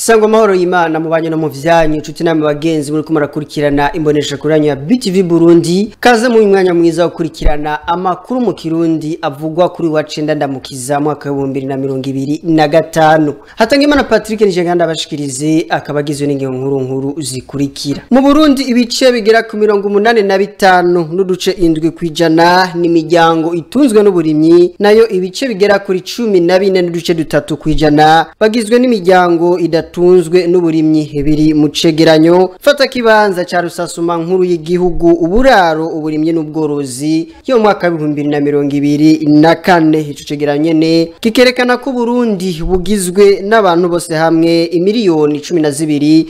Sangwa mahoro y'Imana mubanye no mu vyanyu inshuti namwe bagenzi muri kumarakurikirana imbonesha kuranyo ya BTV Burundi kaze mu mwanya mwiza wo kurikirana amakuru mu Kirundi avugwa kuri wa 9 ndamukiza mwaka wa 2025 Hatangimana Patrick Nijenganda abashikirize akabagizwe n'ingingo nkuru zikurikira. Mu Burundi ibice bigera ku 85 n'uduce indwi kwijana n'imiryango itunzwe n'uburimyi nayo ibice bigera kuri 14 n'uduce dutatu kwijana bagizwe n'imiryango tunzwe n'uburimyi biri mu cegeranyo fata kibanza ca rusasuma nkuru y'igihugu uburaro uburimyi n'ubworozi yo mwaka wa 2024 ico cegeranyo nyene kikerekana ko Burundi bugizwe n'abantu bose hamwe imiliyoni 12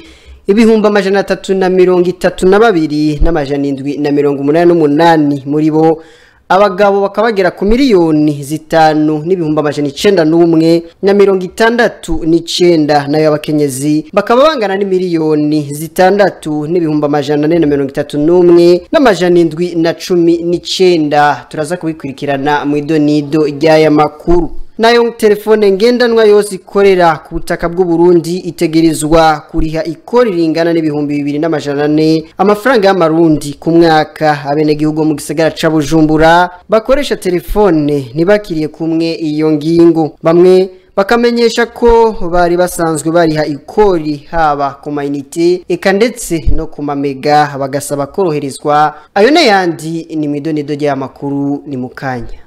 ibihumbi 332 n'amajana muri bo abagabo bakabagera ku miliyoni 5 n'ibihumbi 961 nayo abakenyezi bakaba bangana ni miliyoni 6 n'ibihumbi 431 n'amajana turaza kubikurikirana mu idonido ry'aya makuru. Nayo telefone ngendanwa yose ikorera ku butaka bw'u Burundi itegerezwa kuriha ikori ringana n'ibihumbi 2400 amafaranga y'amarundi ku mwaka. Abene gihugu mu gisagara ca Bujumbura bakoresha telefone ntibakiriye kumwe iyo ngingo, bamwe bakamenyesha ko bari basanzwe bariha ikori haba ku mainite eka ndetse no ku mamega bagasaba koroherezwa. Ayo n'ayandi ni midonido y'amakuru ni mukanya.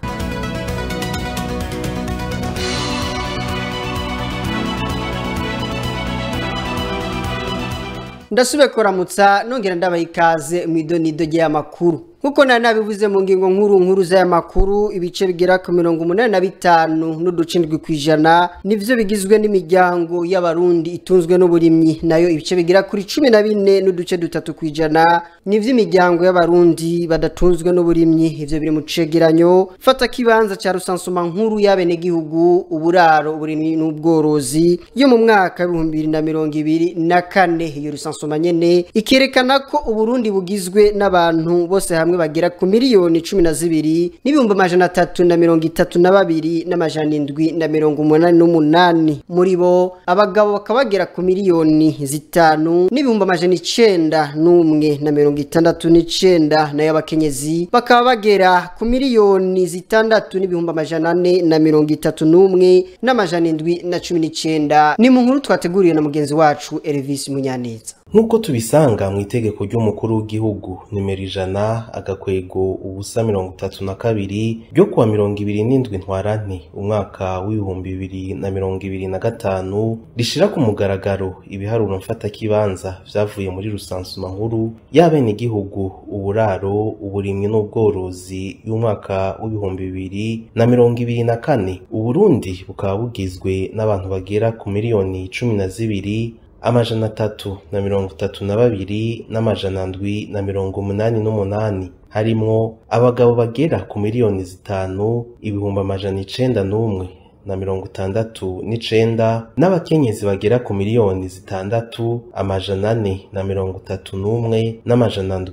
Ndasube koramutsa nongera ndabaha ikaze mu idonido y'amakuru. Nkuko nabivuze mu ngingo nkuru z'aya makuru ibice bigera ku 85 n'uducindwi kwijana nivyo bigizwe n'imiryango y'abarundi itunzwe n'uburimyi nayo ibice bigera kuri 14 n'uduce dutatu kwijana nivyo imiryango y'abarundi badatunzwe n'uburimyi. Ivyo biri mu cegeranyo fata kibanza ca rusansuma nkuru y'abene gihugu uburaro uburimyi n'ubworozi yo mu mwaka wa 2024. Iyo rusansuma nyene ikerekana ko Uburundi bugizwe n'abantu bose hamwe bagera ku miliyoni 12 n'ibihumbi 332 n'amajana muri bo abagabo bakabagera ku miliyoni 5 n'ibihumbi 961 nayo abakenyezi bakaba bagera ku miliyoni 6 n'ibihumbi 431 n'amajana ni mu nkuru twateguriye na mugenzi wacu Elvis Munyaneza. Nkuko tubisanga mu itegeko ry'umukuru w'igihugu nimero 100/32 ryo kuwa 27 ntwarante umwaka w'ibihumbi 2025 rishira ku mugaragaro ibiharuro mfata kibanza vyavuye muri rusansuma nkuru y'abene gihugu uburaro uburimyi n'ubworozi y'umwaka w'ibihumbi 2024. Uburundi bukaba bugizwe n'abantu bagera ku miliyoni 12 amajana 332 n'amajana harimwo abagabo bagera ku miliyoni 5 ibihumbi 961 n'abakenyezi bagera ku miliyoni 6 amajana 431 n'amajana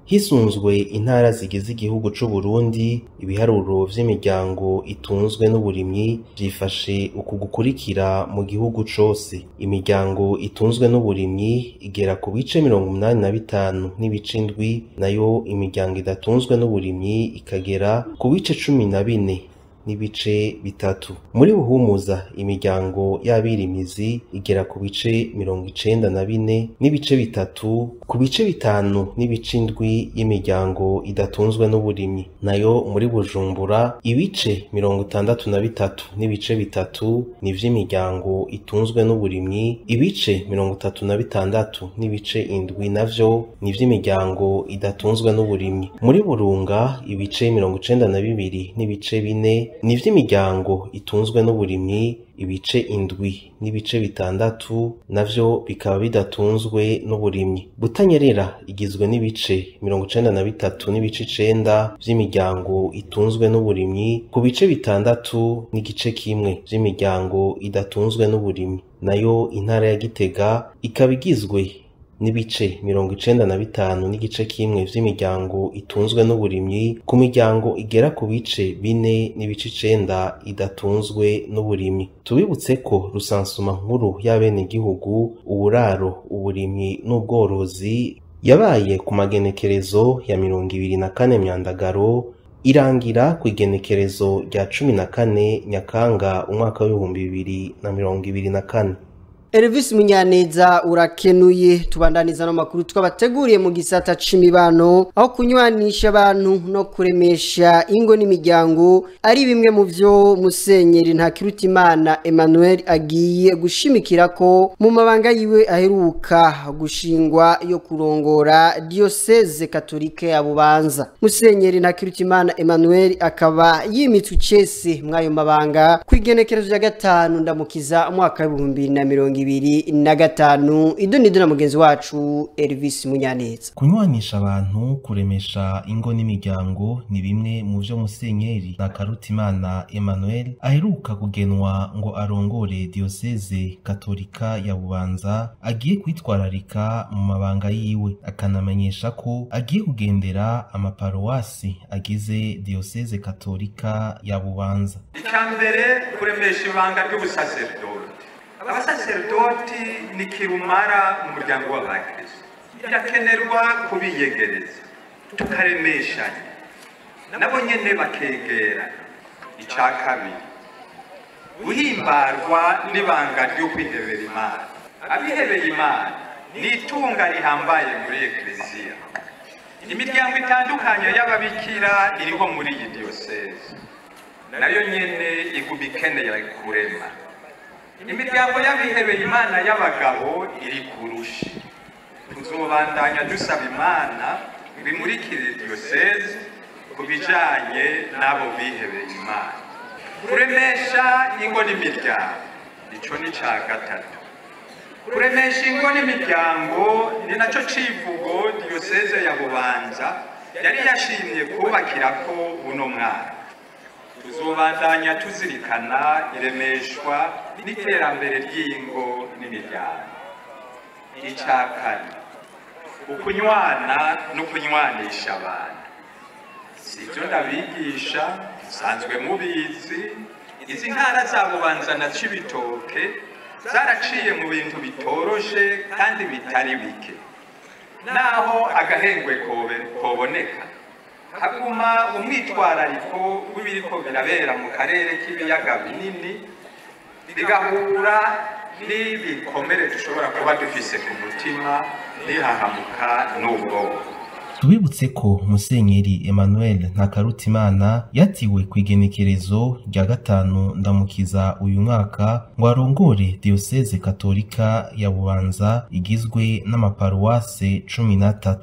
hisunzwe intara zigize igihugu c'u Burundi. Ibiharuro vy'imiryango itunzwe n'uburimyi vyifashe uku gukurikira mu gihugu cose. Imiryango itunzwe n'uburimyi igera ku bice 85 n'ibice indwi nayo imiryango idatunzwe n'uburimyi ikagera ku bice 14 n'ibice bitatu. Muri Buhumuza imiryango y'abirimizi igera ku bice 94 n'ibice bitatu ku bice 5 n'ibice indwi y'imiryango idatunzwe n'uburimyi. Nayo muri Bujumbura ibice 63 n'ibice bitatu n'ivy'imiryango itunzwe n'uburimyi, ibice 36 n'ibice indwi navyo n'ivy'imiryango idatunzwe n'uburimyi. Muri Burunga ibice 92 n'ibice 4 n'ivy'imiryango itunzwe n'uburimyi, ibice indwi n'ibice bitandatu navyo bikaba bidatunzwe n'uburimyi. Butanyerera igizwe n'ibice 93 n'ibice 9 vy'imiryango itunzwe n'uburimyi ku bice bitandatu n'igice kimwe vy'imiryango idatunzwe n'uburimyi. Nayo intara ya Gitega ikaba igizwe n'ibice 95 n'igice kimwe vy'imiryango itunzwe n'uburimyi ku miryango igera ku bice 4 n'ibice 9 idatunzwe n'uburimyi. Tubibutse ko rusansuma nkuru y'abenegihugu, uburaro, uburimyi n'ubworozi yabaye ku magenekerezo ya 24 Myandagaro irangira ku igenekerezo rya 14 Nyakanga umwaka w'2024. Elvis Munyaneza urakenuye. Tubandaniza no makuru twabateguriye mu gisata c'imibano, aho kunywanisha abantu no kuremesha ingo n'imiryango ari bimwe mu vyo Musenyeri Ntakirutimana Emmanuel agiye gushimikira ko mu mabanga yiwe aheruka gushingwa yo kurongora Diocese Katolike ya Bubanza. Musenyeri Ntakirutimana Emmanuel akaba yimitse cese mwayo mabanga kwigenekerezo rya 5 ndamukiza umwaka wa 2025. Idonido na mugenzi wacu Elvis Munyaneza. Kunywanisha abantu, kuremesha ingo n'imiryango ni bimwe mu vyo Musenyeri Ntakirutimana Emmanuel aheruka kugenwa ngo arongore Diocese Katolika ya Bubanza agiye kwitwararika mu mabanga yiwe, akanamenyesha ko agiye kugendera amaparuwasi agize Diocese Katolika ya Bubanza. Ikambere kuremesha ibanga ry'ubusaserdoti. Abasaserdoti ni kirumara mu muryango w'abakristo. Birakenerwa kubiyegereza, tukaremeshanya nabo nyene bakegera. Ica kabiri, guhimbarwa n'ibanga ryo kwihebera Imana. Abihebeye Imana ni itunga rihambaye muri Eklezia. Imiryango itandukanye y'ababikira iriho muri iyi Diocese, nayo nyene igubikeneye kurema. Imiryango y'abihebeye Imana y'abagabo iri kurushi. Tuzobandanya dusaba Imana bimurikire Diocese kubijanye nabo bihebeye Imana. Kuremesha ingo n'imiryango, ico ni ca gatatu. Kuremesha ingo n'imiryango ni naco civugo Diocese ya Bubanza yari yashimye kubakirako uno mwaka. Tuzobandanya tuzirikana iremeshwa n'iterambere ry'ingo n'imiryango. Ica kane, ukunywana no kunywanisha abantu. Sivyo ndabigisha, sanzwe mubizi, izi ntara za Bubanza na Cibitoke zaraciye mu bintu bitoroshe kandi bitari bike. Naho agahengwe koboneka, haguma umwitwarariko w'ibiriko birabera mu karere k'ibiyaga binini, bigahura n'ibikomere dushobora kuba dufise ku mutima, nihahamuka n'ubwoba. Tubibutse ko Musenyeri Emmanuel Ntakirutimana yatiwe kwigenekerezo rya 5 ndamukiza uyu mwaka ngo arongore Diocese Katolika ya Bubanza igizwe n'amaparuwase 13.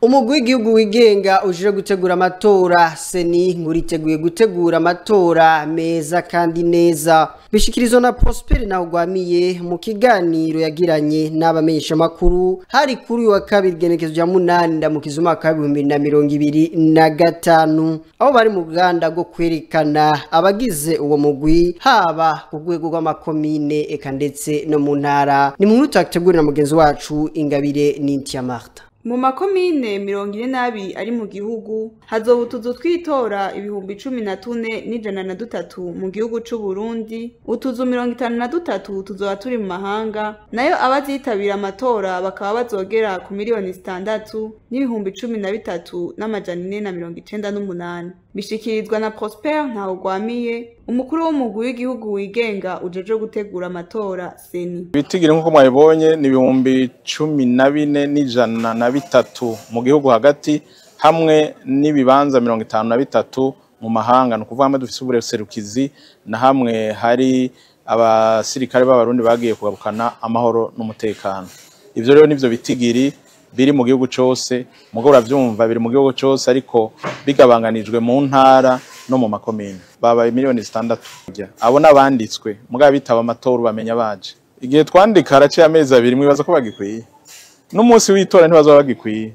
Umugwi w'igihugu wigenga uje gutegura amatora seni nguriteguye gutegura amatora meza kandi neza. Bishikirizwa na Prosper Ntahogwamiye mu kiganiro yagiranye n'abamenyesha makuru hari kuri wa kabiri genekezo rya 8 ndamukiza umwaka wa 2025, aho bari mu Uganda go kwerekana abagize uwo mugwi haba ku rwego rw'amakomine eka ndetse no mu ntara. Ni mu tutategura na mugenzi wacu Ingabire Nintia Martha. Mu makomine 42 ari mu gihugu hazoba utuzu twitora 14,103 mu gihugu c'u Burundi, utuzu 53 tuzoba turi mu mahanga, nayo abazitabira amatora bakaba bazogera ku miliyoni 6,13,498. Bishikirizwa na Prosper Ntahogwamiye, umukuru w'umugwi w'igihugu wigenga ujeje gutegura amatora seni. Bitigire nkuko mwabibonye ni 14,103 mu gihugu hagati hamwe n'ibibanza 53 mu mahanga. Nukuvuga hamwe dufise ubuserukizi na hamwe hari abasirikare b'abarundi bagiye kugarukana amahoro n'umutekano. Ivyo rero nivyo bitigiri biri mu gihugu cyose, mugo uravyumva biri mu gihugu cyose ariko bigabanganijwe mu ntara no mu makomine. Baba miliyoni 6. Abo nabanditswe muga bitaba amatora bamenya baje. Igihe twandika haraciye amezi 2 mwibaza ko bagikwiye. N'umunsi w'itora ntibazo bagikwiye.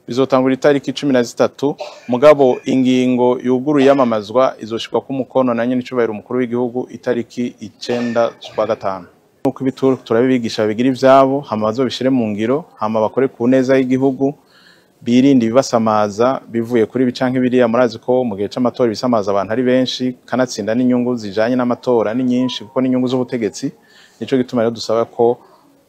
Bizotangura itariki 13 mugabo ingingo yuguruye yamamazwa izoshikwa ku mukono na nyene icubahiro umukuru w'igihugu itariki 9 z'ukwa gatanu. nuko ibituro turabibigisha bigira ivyabo hama bazobishire mu ngiro hama bakore ku neza y'igihugu birinde ibibasamaza bivuye kuri bicanke biriya murazi ko mu gihe c'amatora ibisamaza abantu ari benshi kanatsinda n'inyungu zijanye n'amatora ni nyinshi kuko n'inyungu z'ubutegetsi nico gituma rero dusaba ko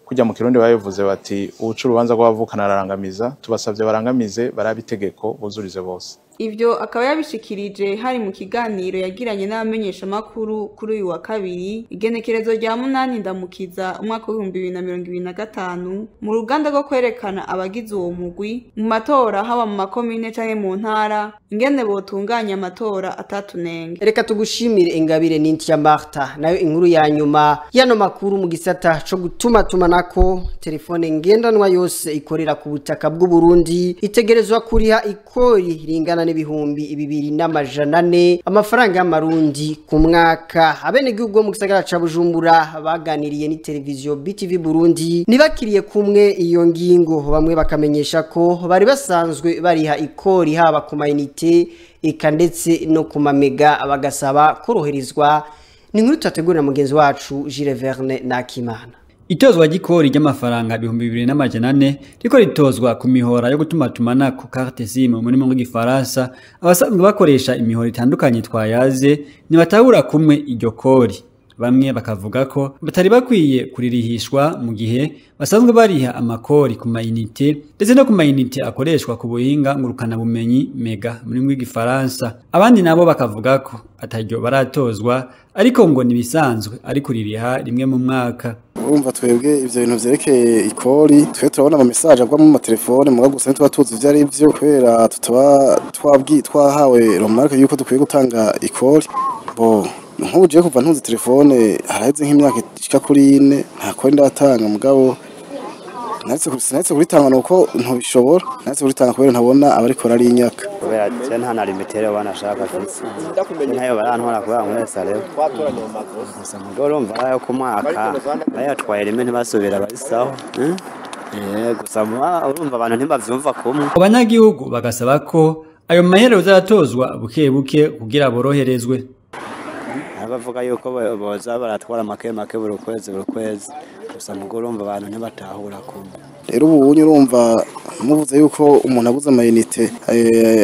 kujya mu Kirundi bayivuze bati ubucu urubanza rw'abavukana ararangamiza tubasavye barangamize barabitegeko buzurize bose. Ivyo akaba yabishikirije hari mu kiganiro yagiranye n'abamenyesha makuru kuri uyu wa kabiri igenekerezo rya 8 ndamukiza umwaka wa 2025 mu ruganda rwo kwerekana abagize uwo mugwi mu matora haba mu makomine canke mu ntara ingene botunganya amatora atatunenge. Reka tugushimire Ingabire Nintia Martha nayo inkuru ya nyuma yano makuru mu gisata co gutuma tumanako telefone ngendanwa yose ikorera ku butaka bw'u Burundi itegerezwa kuriha ikori ringana n'ibihumbi 2,400 amafaranga y'amarundi ku mwaka. Abenegihugu mu gisagara ca Bujumbura baganiriye ni televiziyo BTV Burundi nibakiriye kumwe iyo ngingo, bamwe bakamenyesha ko bari basanzwe bariha ikori haba ku mayinite eka ndetse no ku mamega bagasaba koroherezwa. Ni nkuru twategurira mugenzi wacu Jules Verne Nakimana. Itozwa gikori ry'amafaranga 2,400 riko ritozwa ku mihora yo gutumatumana ku carte SIM muri mu gifaransa. Abasanzwe bakoresha imihora itandukanye twayaze ni batahura kumwe iryo kori. Bamwe bakavuga ko batari bakwiye kuririhishwa mu gihe basanzwe bariha amakori ku mayinite ndetse no ku mayinite akoreshwa ku buhinga ngurukana bumenyi mega muri mu gifaransa. Abandi nabo bakavuga ko ataryo baratozwa ariko ngo nibisanzwe ari kuririha rimwe mu mwaka. Urumva twebwe ivyo bintu vyerekeye ikori twe turabona mu message agwa mu telefone muga gusa tuba tuzi ivyo ari byo kwera tutaba twahawe remarque yuko dukwiye gutanga ikori bo nkuje kuva ntuzi telefone haraheze nk'imyaka ishika kuri 4 nta kori ndatanga mugabo natse kuritanga nuko ntubishobora natse kuritanga kubera ntabona abariko ari inyaka kubera je nta na limitere wanashaka kabisa nayo barantwara kubera mwese rero twatoranye mu makosa gusa mugoro mva yo ku mwaka bayatwaye rimwe ntibasubira barisaho gusa urumva abantu ntibavyumva kumwe. Abanyagihugu bagasaba ko ayo mahera uzatozwa buke buke kugira boroherezwe. Bavuga yuko boza baratwara make buri kwezi gusa mugoro urumva abantu ntibatahura kumwe. Rero ubu urumva muvuze yuko umuntu abuze amayinite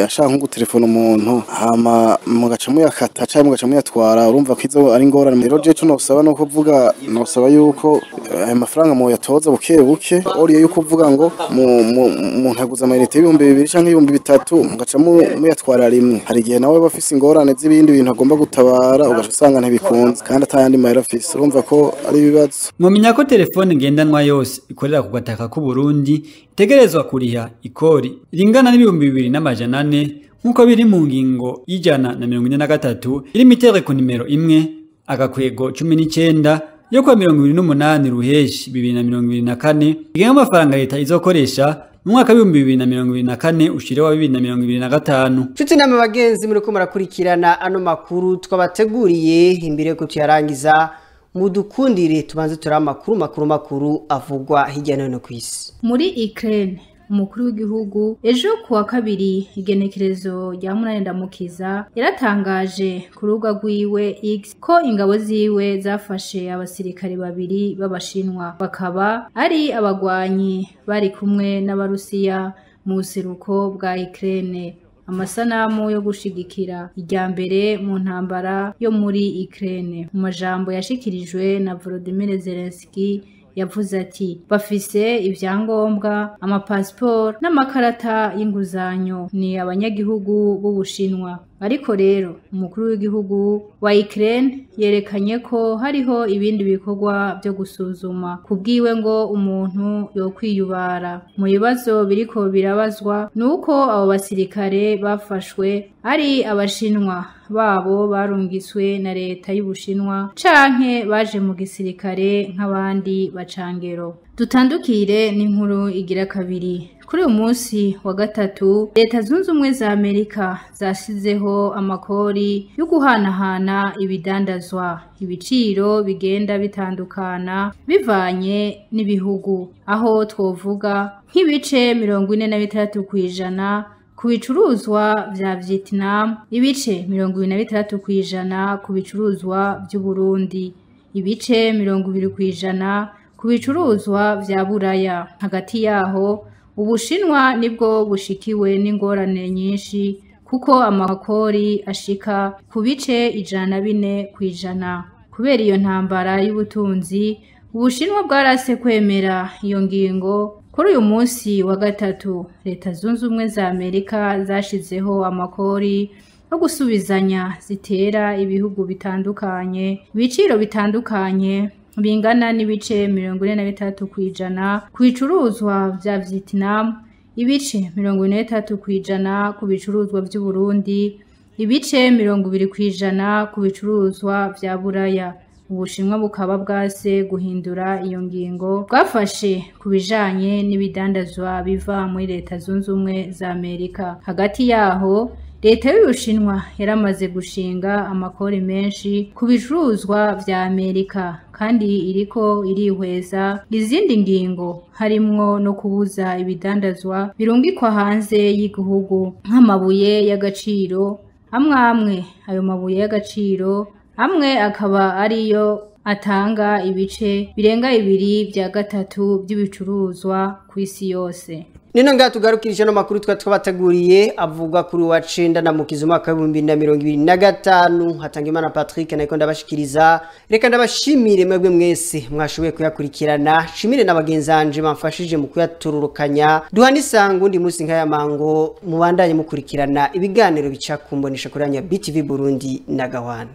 ashaka nko telefone umuntu hama mugaca muyakata cyangwa mugaca muyatwara urumva ko izo ari ngorane. Rero je tunosaba no kuvuga nosaba yuko ayo mafaranga mu yatoza buke buke oriye yuko uvuga ngo umuntu aguze amayinite 2,000 cyangwa 3,000 mugaca muyatwara rimwe. Hari gihe nawe bafise ingorane z'ibindi bintu agomba gutabara ugaca usanga ntibikunze kandi atayandi mahera afise urumva ko ari ibibazo. Mumenya ko telefone ngendanwa yose ikorera ku gataka ku Burundi itegerezwa kuriha ikori ringana n'2,400 nkuko biri mu ngingo y'143 iri mitere ku nimero 1 agakwego 19 yo kwa 28 ruheshi 2024 igenga amafaranga leta izokoresha mu mwaka wa 2024 ushire wa 2025. Nshuti namwe bagenzi muri ko murakurikirana ano makuru twabateguriye imbere ko tuyarangiza mudukundire tubanze makuru avugwa hirya no hino kw'isi. Muri Ukraine umukuru w'igihugu ejo kuwa kabiri igenekerezo rya 8 ndamukiza yaratangaje ku rubuga rwiwe X ko ingabo ziwe zafashe abasirikare babiri b'abashinwa bakaba ari abagwanyi bari kumwe n'abarusiya mu buseruko bwa Ukraine. Amasanamu yo gushigikira ijyambere mu ntambara yo muri Ukraine mu majambo yashikirijwe na Volodymyr Zelensky yavuze ati bafise ivyangombwa amapassport n'amakarata y'inguzanyo ni abanyagihugu b'Ubushinwa. Ariko rero umukuru w'igihugu wa Ukraine yerekanye ko hariho ibindi bikorwa byo gusuzuma kubwiwe ngo umuntu yo kwiyubara mu bibazo biriko birabazwa nuko abo basirikare bafashwe ari abashinwa babo barungiswe na leta y'Ubushinwa canke baje mu gisirikare nk'abandi bacangero. Dutandukire n'inkuru igira kabiri. Kuri uyu munsi wa gatatu leta zunze ubumwe za Amerika zashizeho amakori yo guhanahana ibidandazwa. Ibiciro bigenda bitandukana bivanye n'ibihugu aho twovuga nk'ibice 43% ku bicuruzwa vya Vietnam, ibice 23% ku bicuruzwa by'u Burundi, ibice 20% ku bicuruzwa vya Buraya. Hagati yaho Ubushinwa nibwo bushikiwe n'ingorane nyinshi kuko amakori ashika ku bice 104%. Kubera iyo ntambara y'ubutunzi, Ubushinwa bwarase kwemera iyo ngingo. Kuri uyu munsi wa gatatu, Leta Zunze Ubumwe za Amerika zashizeho amakori no gusubizanya zitera ibihugu bitandukanye, ibiciro bitandukanye bingana n'ibice 43% ku bicuruzwa vya Vietnam, ibice 43% ku bicuruzwa vy'u Burundi, ibice 20% ku bicuruzwa vya Buraya. Ubushinwa bukaba bwase guhindura iyo ngingo bwafashe kubijanye n'ibidandazwa biva muri Leta Zunze Ubumwe za Amerika. Hagati yaho Leta y'Ubushinwa yaramaze gushinga amakori menshi ku bicuruzwa vya Amerika kandi iriko irihweza izindi ngingo harimwo no kubuza ibidandazwa birungikwa hanze y'igihugu nk'amabuye y'agaciro. Amwe ayo mabuye y'agaciro amwe akaba ariyo atanga ibice birenga 2/3 by'ibicuruzwa ku isi yose. Nino nga tugarukirije no makuru twabateguriye avuga kuri wa 9 na mukizo mwaka 2025. Hatangimana Patrick na ikonda bashikiriza. Reka ndabashimire mwebwe mwese mwashoboye kuyakurikirana. Shimire n'abagenzanje bamfashije mu kuyatururukanya. Duhani sangu ndi musi nkaya mango mubandanye mukurikirana ibiganiro bica kumbonesha kuranya BTV Burundi na Gawana.